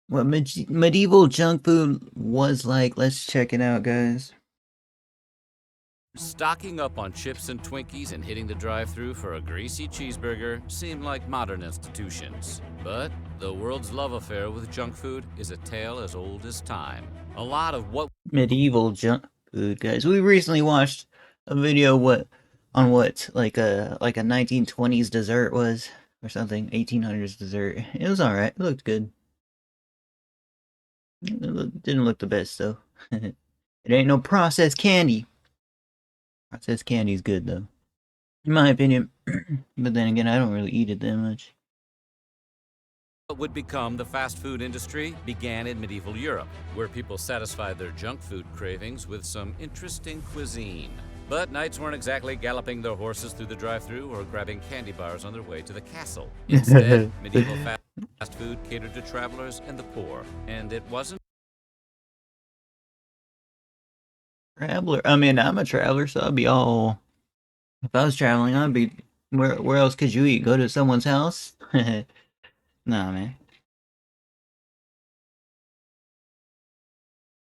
What medieval junk food was like. Let's check it out, guys. Stocking up on chips and Twinkies and hitting the drive-thru for a greasy cheeseburger seem like modern institutions. But the world's love affair with junk food is a tale as old as time. A lot of what Medieval junk food, guys. We recently watched a video on what like a 1920s dessert was or something, 1800s dessert. It was all right. It looked good. Didn't look the best though. It ain't no processed candy. Processed candy's good though, in my opinion. But then again, I don't really eat it that much. would become the fast food industry began in medieval Europe, where people satisfied their junk food cravings with some interesting cuisine. But knights weren't exactly galloping their horses through the drive-thru or grabbing candy bars on their way to the castle. Instead, medieval fast food catered to travelers and the poor, and it wasn't Traveler. I mean, I'm a traveler, so I'd be all. If I was traveling, I'd be. Where else could you eat? Go to someone's house? Nah, man.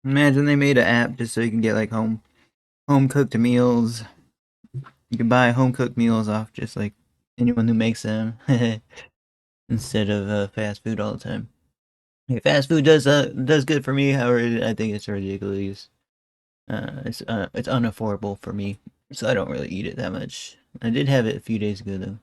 Imagine they made an app just so you can get like home cooked meals. You can buy home cooked meals off just like anyone who makes them instead of fast food all the time. Hey, fast food does good for me. However, I think it's ridiculous. It's unaffordable for me, so I don't really eat it that much. I did have it a few days ago though.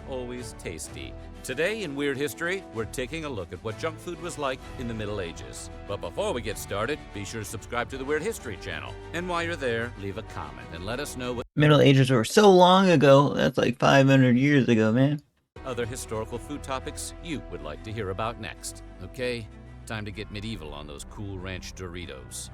always tasty. Today in Weird History, we're taking a look at what junk food was like in the Middle Ages. But before we get started, be sure to subscribe to the Weird History channel. And while you're there, leave a comment and let us know what Middle Ages were so long ago. That's like 500 years ago, man. other historical food topics you would like to hear about next. Okay, time to get medieval on those Cool Ranch Doritos.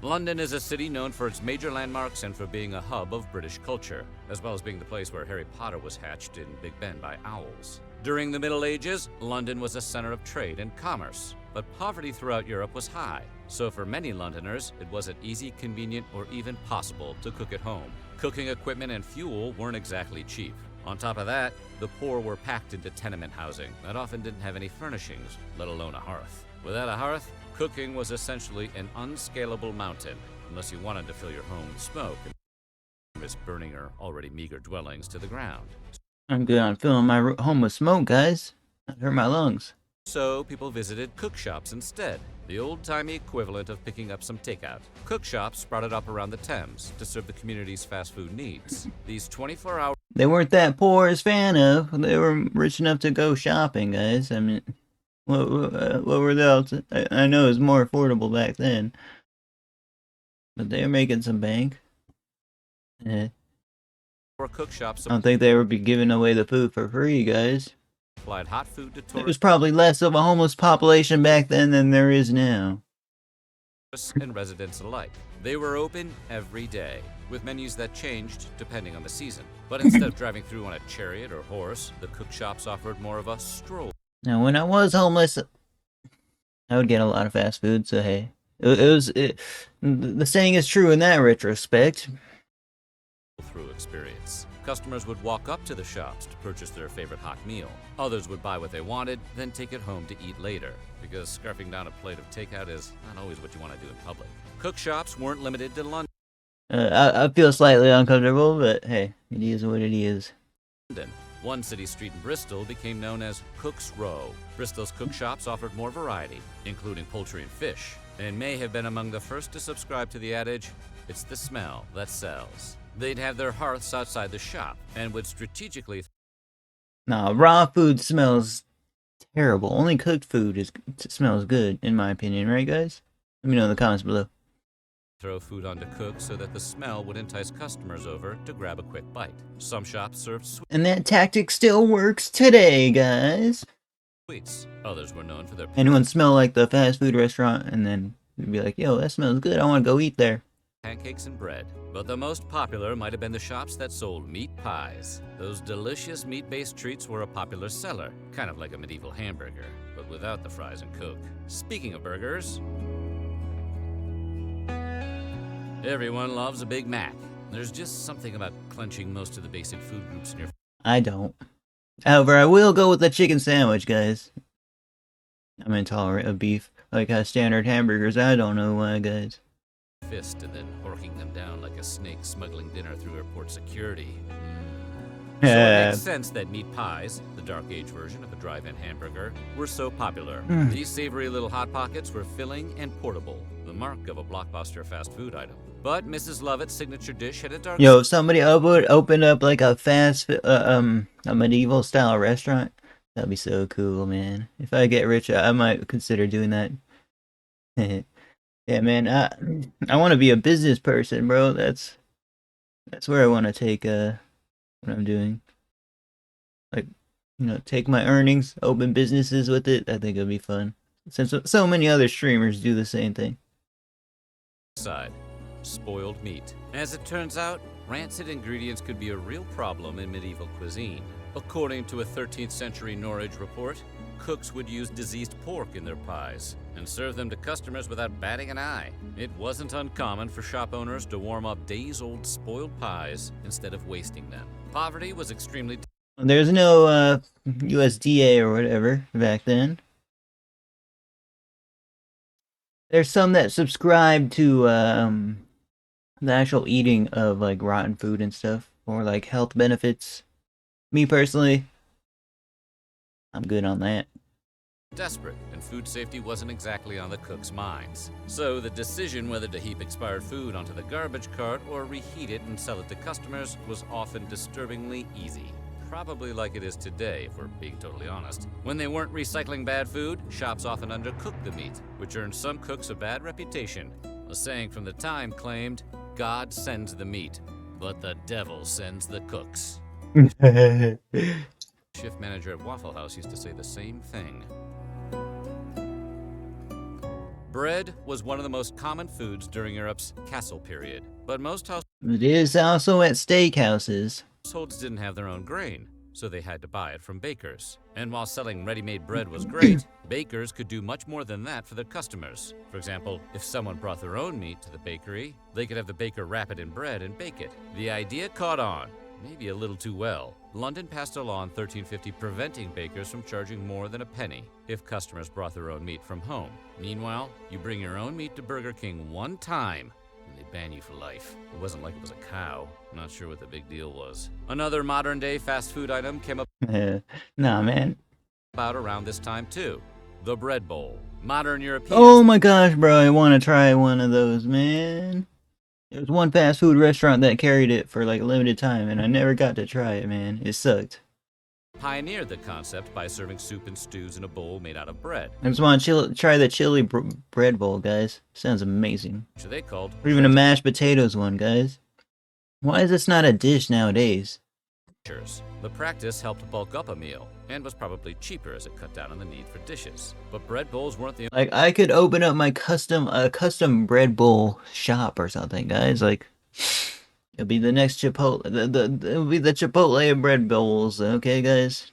London is a city known for its major landmarks and for being a hub of British culture, as well as being the place where Harry Potter was hatched in Big Ben by owls. During the Middle Ages, London was a center of trade and commerce, but poverty throughout Europe was high, so for many Londoners, it wasn't easy, convenient, or even possible to cook at home. Cooking equipment and fuel weren't exactly cheap. On top of that, the poor were packed into tenement housing that often didn't have any furnishings, let alone a hearth. Without a hearth, cooking was essentially an unscalable mountain, unless you wanted to fill your home with smoke and risk burning your already meager dwellings to the ground. I'm good on filling my home with smoke, guys. That hurt my lungs. So people visited cook shops instead, the old-timey equivalent of picking up some takeout. Cook shops sprouted up around the Thames to serve the community's fast food needs. These 24-hour They weren't that poor as fanof. They were rich enough to go shopping, guys. I mean, what were the? I know it was more affordable back then, but they were making some bank. Eh. cook shops I don't think they would be giving away the food for free, guys. supplied hot food to There was tourists probably less of a homeless population back then than there is now. and residents alike. They were open every day, with menus that changed depending on the season. But instead of driving through on a chariot or horse, the cook shops offered more of a stroll Now, when I was homeless, I would get a lot of fast food. So hey, the saying is true in that retrospect. through experience. Customers would walk up to the shops to purchase their favorite hot meal. Others would buy what they wanted, then take it home to eat later, because scarfing down a plate of takeout is not always what you want to do in public. Cook shops weren't limited to London. I feel slightly uncomfortable, but hey, it is what it is. One city street in Bristol became known as Cook's Row. Bristol's cook shops offered more variety, including poultry and fish, and may have been among the first to subscribe to the adage, "It's the smell that sells." They'd have their hearths outside the shop and would strategically Nah, raw food smells terrible. Only cooked food smells good, in my opinion, right, guys? Let me know in the comments below. throw food on to cook so that the smell would entice customers over to grab a quick bite. Some shops served And that tactic still works today, guys. sweets. Others were known for their Anyone smell like the fast food restaurant and then be like, yo, that smells good. I want to go eat there. pancakes and bread. But the most popular might have been the shops that sold meat pies. Those delicious meat-based treats were a popular seller, kind of like a medieval hamburger, but without the fries and Coke. Speaking of burgers, everyone loves a Big Mac. There's just something about clenching most of the basic food groups in your I don't. However, I will go with the chicken sandwich, guys. I'm intolerant of beef. Like standard hamburgers, I don't know why, guys. Fist and then horking them down like a snake smuggling dinner through airport security. So it makes sense that meat pies, the dark age version of a drive-in hamburger, were so popular. These savory little hot pockets were filling and portable, the mark of a blockbuster fast food item. But Mrs. Lovett's signature dish had a dark Yo, if somebody would open up like a a medieval style restaurant, that'd be so cool, man. If I get rich, I might consider doing that. Yeah, man. I want to be a business person, bro. That's where I want to take what I'm doing. Like, take my earnings, open businesses with it. I think it'd be fun. Since so many other streamers do the same thing. side. Spoiled meat. As it turns out, rancid ingredients could be a real problem in medieval cuisine. According to a 13th century Norwich report, cooks would use diseased pork in their pies and serve them to customers without batting an eye. It wasn't uncommon for shop owners to warm up days-old spoiled pies instead of wasting them. Poverty was extremely... There's no USDA or whatever back then. There's some that subscribe to the actual eating of like rotten food and stuff, or like health benefits. Me personally, I'm good on that. desperate, and food safety wasn't exactly on the cooks' minds. So the decision whether to heap expired food onto the garbage cart or reheat it and sell it to customers was often disturbingly easy. Probably like it is today, if we're being totally honest. When they weren't recycling bad food, shops often undercooked the meat, which earned some cooks a bad reputation. A saying from the time claimed, "God sends the meat, but the devil sends the cooks." Shift manager at Waffle House used to say the same thing. Bread was one of the most common foods during Europe's Castle period, but most It is also at steakhouses. households didn't have their own grain, so they had to buy it from bakers. And while selling ready-made bread was great, bakers could do much more than that for their customers. For example, if someone brought their own meat to the bakery, they could have the baker wrap it in bread and bake it. The idea caught on, maybe a little too well. London passed a law in 1350 preventing bakers from charging more than a penny if customers brought their own meat from home. Meanwhile, you bring your own meat to Burger King one time, and they ban you for life. It wasn't like it was a cow. I'm not sure what the big deal was. Another modern-day fast food item came Nah, man. about around this time too. The bread bowl. Modern Europeans... Oh my gosh, bro. I want to try one of those, man. There was one fast food restaurant that carried it for like a limited time, and I never got to try it, man. It sucked. pioneered the concept by serving soup and stews in a bowl made out of bread, I just want to try the chili bread bowl, guys. Sounds amazing. which they called Or even a mashed potatoes one, guys. Why is this not a dish nowadays? trenchers. The practice helped bulk up a meal and was probably cheaper as it cut down on the need for dishes. But bread bowls weren't the Like, I could open up my custom bread bowl shop or something, guys. Like, it'll be the next Chipotle. It'll be the Chipotle of bread bowls, okay, guys?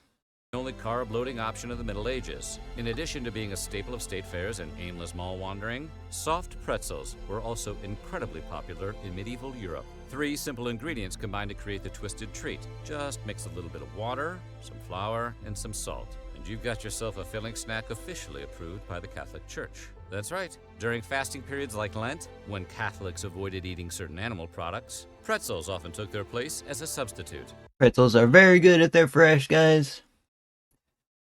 only carb-loading option of the Middle Ages. In addition to being a staple of state fairs and aimless mall wandering, soft pretzels were also incredibly popular in medieval Europe. 3 simple ingredients combined to create the twisted treat. Just mix a little bit of water, some flour, and some salt, and you've got yourself a filling snack officially approved by the Catholic Church. That's right. During fasting periods like Lent, when Catholics avoided eating certain animal products, pretzels often took their place as a substitute. Pretzels are very good if they're fresh, guys.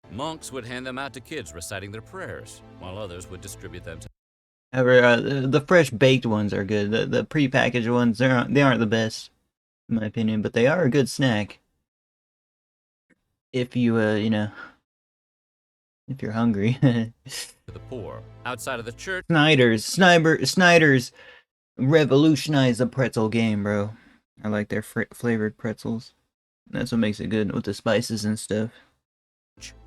Monks would hand them out to kids reciting their prayers, while others would distribute them to However, the fresh baked ones are good. The prepackaged ones, they aren't the best, in my opinion, but they are a good snack. If you, if you're hungry. the poor. Outside of the church, Snyder's revolutionized the pretzel game, bro. I like their flavored pretzels. That's what makes it good with the spices and stuff.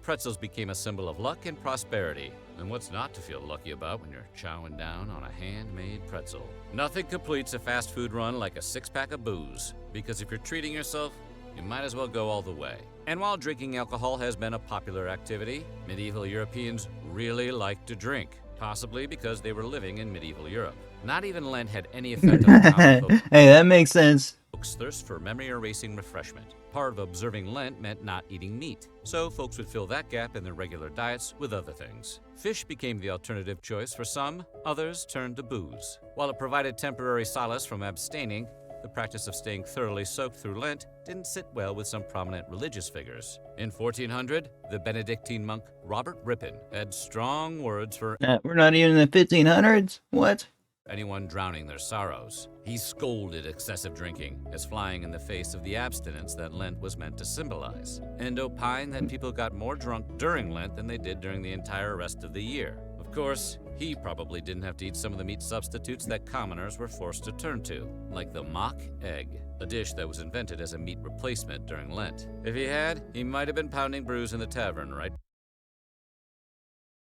pretzels became a symbol of luck and prosperity. And what's not to feel lucky about when you're chowing down on a handmade pretzel? Nothing completes a fast food run like a 6-pack of booze, because if you're treating yourself, you might as well go all the way. And while drinking alcohol has been a popular activity, medieval Europeans really liked to drink, possibly because they were living in medieval Europe. Not even Lent had any effect on the common folk. Hey, that makes sense. Folks' thirst for memory-erasing refreshment. Part of observing Lent meant not eating meat, so folks would fill that gap in their regular diets with other things. Fish became the alternative choice for some, others turned to booze. While it provided temporary solace from abstaining, the practice of staying thoroughly soaked through Lent didn't sit well with some prominent religious figures. In 1400, the Benedictine monk Robert Ripon had strong words for We're not even in the 1500s? What? anyone drowning their sorrows. He scolded excessive drinking as flying in the face of the abstinence that Lent was meant to symbolize, and opined that people got more drunk during Lent than they did during the entire rest of the year. Of course, he probably didn't have to eat some of the meat substitutes that commoners were forced to turn to, like the mock egg, a dish that was invented as a meat replacement during Lent. If he had, he might have been pounding brews in the tavern, right?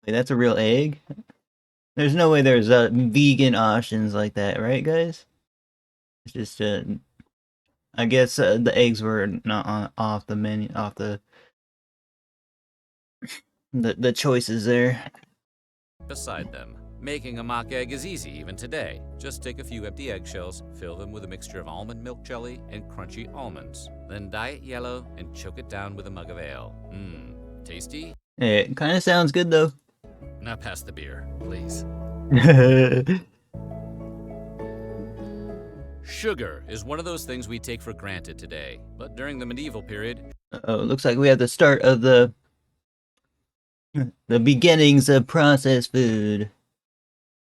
Wait, that's a real egg? There's no way there's vegan options like that, right, guys? It's just, I guess the eggs were not off the menu, off the choices there. Beside them. Making a mock egg is easy even today. Just take a few empty eggshells, fill them with a mixture of almond milk jelly and crunchy almonds. Then dye it yellow and choke it down with a mug of ale. Tasty? It kind of sounds good though. Now pass the beer, please. Sugar is one of those things we take for granted today, but during the medieval period, Oh, looks like we have the start of the beginnings of processed food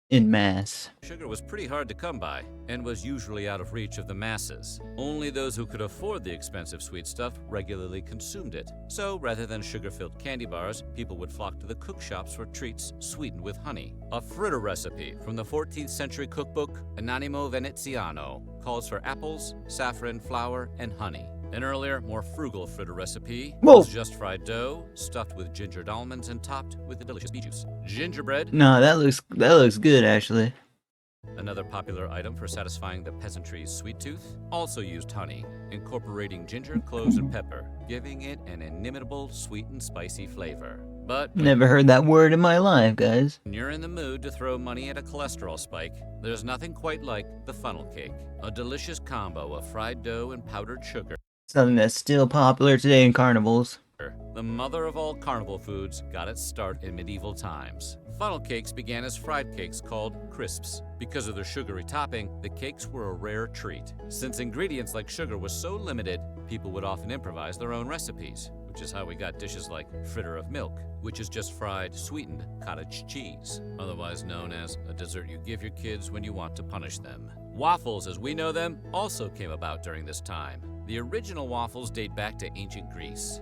in mass. sugar was pretty hard to come by and was usually out of reach of the masses. Only those who could afford the expensive sweet stuff regularly consumed it. So rather than sugar-filled candy bars, people would flock to the cook shops for treats sweetened with honey. A fritter recipe from the 14th century cookbook Anonimo Veneziano calls for apples, saffron, flour, and honey. An earlier, more frugal fritter recipe was just fried dough, stuffed with gingered almonds and topped with the delicious bee juice. Gingerbread, No, that looks good actually. another popular item for satisfying the peasantry's sweet tooth, also used honey, incorporating ginger, cloves, and pepper, giving it an inimitable sweet and spicy flavor. But Never heard that word in my life, guys. when you're in the mood to throw money at a cholesterol spike, there's nothing quite like the funnel cake, a delicious combo of fried dough and powdered sugar. Something that's still popular today in carnivals. The mother of all carnival foods got its start in medieval times. Funnel cakes began as fried cakes called crisps. Because of their sugary topping, the cakes were a rare treat. Since ingredients like sugar was so limited, people would often improvise their own recipes, which is how we got dishes like fritter of milk, which is just fried, sweetened cottage cheese, otherwise known as a dessert you give your kids when you want to punish them. Waffles, as we know them, also came about during this time. The original waffles date back to ancient Greece.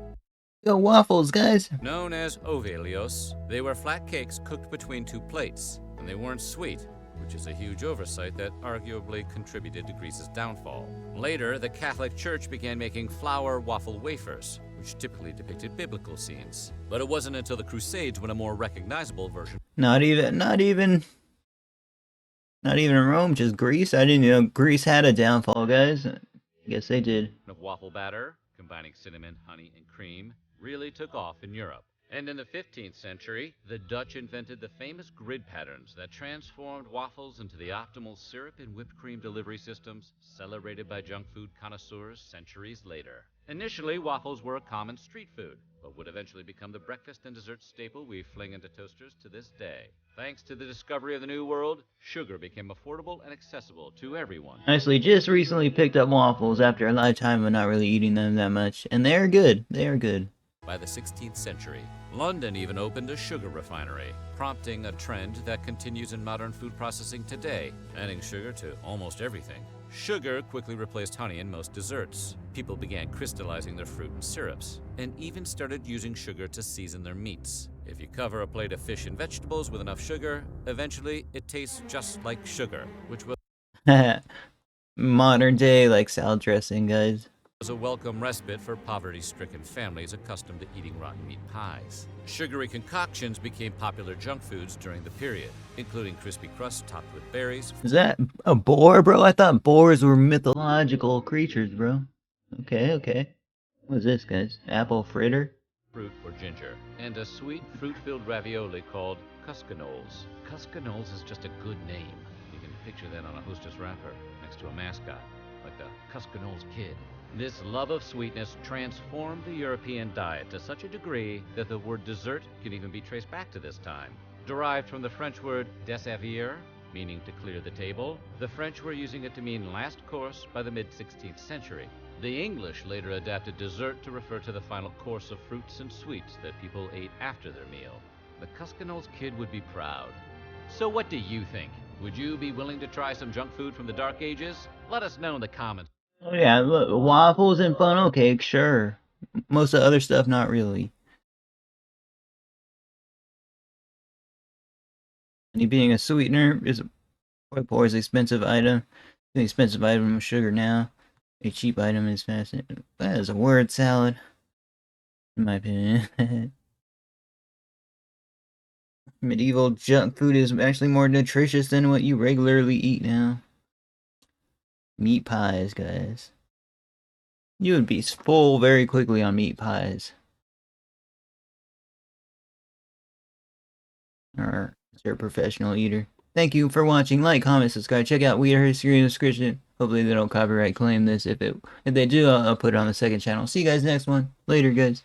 Go waffles, guys. Known as ovelios, they were flat cakes cooked between two plates, and they weren't sweet, which is a huge oversight that arguably contributed to Greece's downfall. Later, the Catholic Church began making flour waffle wafers, which typically depicted biblical scenes. But it wasn't until the Crusades when a more recognizable version Not even Rome, just Greece. I didn't know Greece had a downfall, guys. I guess they did. of waffle batter, combining cinnamon, honey, and cream, really took off in Europe. And in the 15th century, the Dutch invented the famous grid patterns that transformed waffles into the optimal syrup and whipped cream delivery systems celebrated by junk food connoisseurs centuries later. Initially, waffles were a common street food, but would eventually become the breakfast and dessert staple we fling into toasters to this day. Thanks to the discovery of the New World, sugar became affordable and accessible to everyone. Honestly, just recently picked up waffles after a lifetime of not really eating them that much, and they are good. They are good. By the 16th century, London even opened a sugar refinery, prompting a trend that continues in modern food processing today, adding sugar to almost everything. Sugar quickly replaced honey in most desserts. People began crystallizing their fruit in syrups, and even started using sugar to season their meats. If you cover a plate of fish and vegetables with enough sugar, eventually it tastes just like sugar, which was Modern day, like salad dressing, guys. a welcome respite for poverty-stricken families accustomed to eating rotten meat pies. Sugary concoctions became popular junk foods during the period, including crispy crusts topped with berries, Is that a boar, bro? I thought boars were mythological creatures, bro. Okay. What is this, guys? Apple fritter? fruit, or ginger, and a sweet fruit-filled ravioli called cuscanoles. Cuscanoles is just a good name. You can Picture that on a Hostess wrapper next to a mascot, like the Cuscanol's Kid. This love of sweetness transformed the European diet to such a degree that the word dessert can even be traced back to this time. Derived from the French word desservir, meaning to clear the table, the French were using it to mean last course by the mid-16th century. The English later adapted dessert to refer to the final course of fruits and sweets that people ate after their meal. The Cuscanol's Kid would be proud. So what do you think? Would you be willing to try some junk food from the Dark Ages? Let us know in the comments. Oh yeah, look, waffles and funnel cake, sure. Most of the other stuff, not really. Honey being a sweetener is a poorly expensive item. An expensive item is sugar now. A cheap item is fascinating. That is a word salad, in my opinion. Medieval junk food is actually more nutritious than what you regularly eat now. Meat pies, guys. You would be full very quickly on meat pies. Or you're a professional eater. Thank you for watching. Like, comment, subscribe. Check out Weeder History in the description. Hopefully they don't copyright claim this. If they do, I'll put it on the second channel. See you guys next one. Later, guys.